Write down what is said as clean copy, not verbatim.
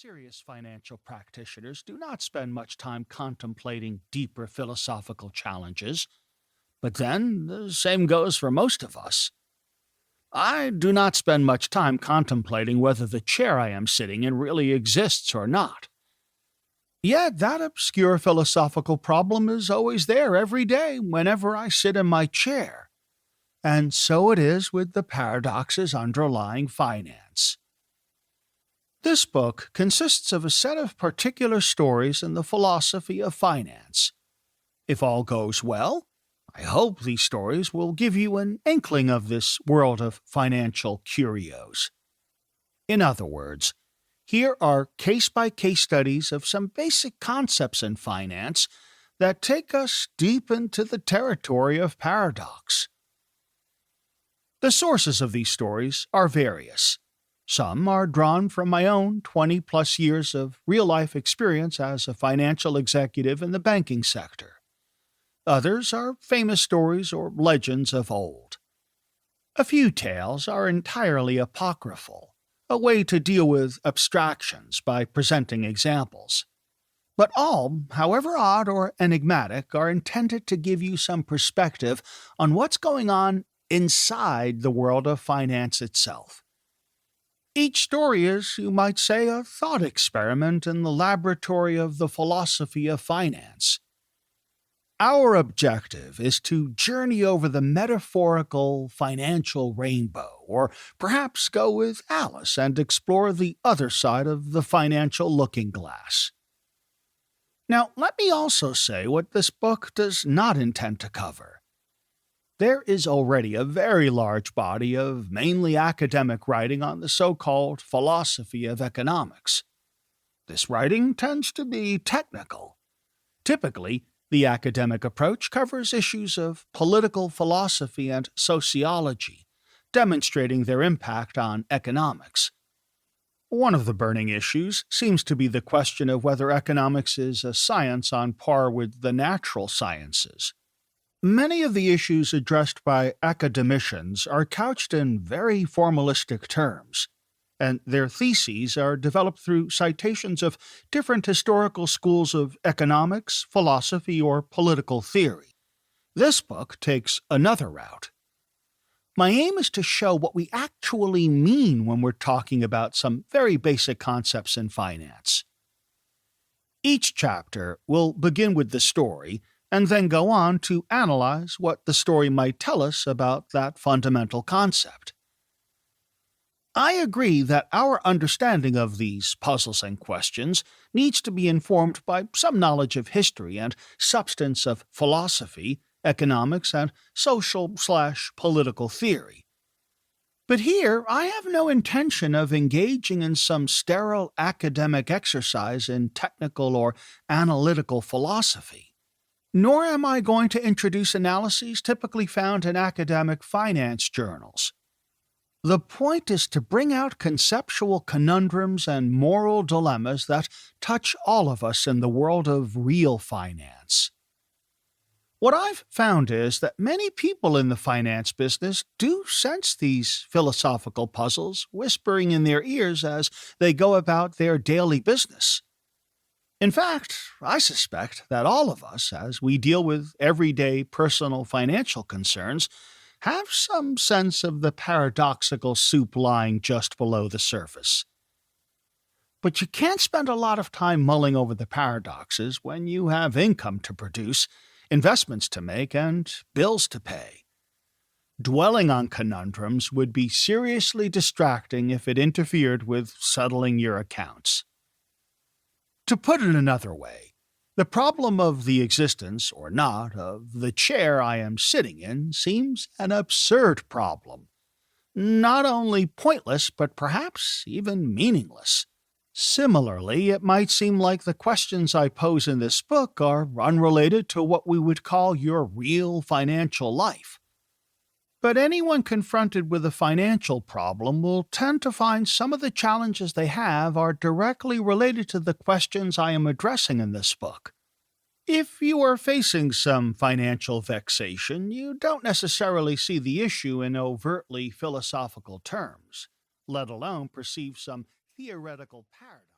Serious financial practitioners do not spend much time contemplating deeper philosophical challenges, but then the same goes for most of us. I do not spend much time contemplating whether the chair I am sitting in really exists or not. Yet that obscure philosophical problem is always there every day whenever I sit in my chair. And so it is with the paradoxes underlying finance. This book consists of a set of particular stories in the philosophy of finance. If all goes well, I hope these stories will give you an inkling of this world of financial curios. In other words, here are case-by-case studies of some basic concepts in finance that take us deep into the territory of paradox. The sources of these stories are various. Some are drawn from my own 20-plus years of real-life experience as a financial executive in the banking sector. Others are famous stories or legends of old. A few tales are entirely apocryphal, a way to deal with abstractions by presenting examples. But all, however odd or enigmatic, are intended to give you some perspective on what's going on inside the world of finance itself. Each story is, you might say, a thought experiment in the laboratory of the philosophy of finance. Our objective is to journey over the metaphorical financial rainbow, or perhaps go with Alice and explore the other side of the financial looking glass. Now, let me also say what this book does not intend to cover. There is already a very large body of mainly academic writing on the so-called philosophy of economics. This writing tends to be technical. Typically, the academic approach covers issues of political philosophy and sociology, demonstrating their impact on economics. One of the burning issues seems to be the question of whether economics is a science on par with the natural sciences. Many of the issues addressed by academicians are couched in very formalistic terms, and their theses are developed through citations of different historical schools of economics, philosophy, or political theory. This book takes another route. My aim is to show what we actually mean when we're talking about some very basic concepts in finance. Each chapter will begin with the story and then go on to analyze what the story might tell us about that fundamental concept. I agree that our understanding of these puzzles and questions needs to be informed by some knowledge of history and substance of philosophy, economics, and social/political theory. But here, I have no intention of engaging in some sterile academic exercise in technical or analytical philosophy. Nor am I going to introduce analyses typically found in academic finance journals. The point is to bring out conceptual conundrums and moral dilemmas that touch all of us in the world of real finance. What I've found is that many people in the finance business do sense these philosophical puzzles whispering in their ears as they go about their daily business. In fact, I suspect that all of us, as we deal with everyday personal financial concerns, have some sense of the paradoxical soup lying just below the surface. But you can't spend a lot of time mulling over the paradoxes when you have income to produce, investments to make, and bills to pay. Dwelling on conundrums would be seriously distracting if it interfered with settling your accounts. To put it another way, the problem of the existence, or not, of the chair I am sitting in seems an absurd problem. Not only pointless, but perhaps even meaningless. Similarly, it might seem like the questions I pose in this book are unrelated to what we would call your real financial life. But anyone confronted with a financial problem will tend to find some of the challenges they have are directly related to the questions I am addressing in this book. If you are facing some financial vexation, you don't necessarily see the issue in overtly philosophical terms, let alone perceive some theoretical paradigm.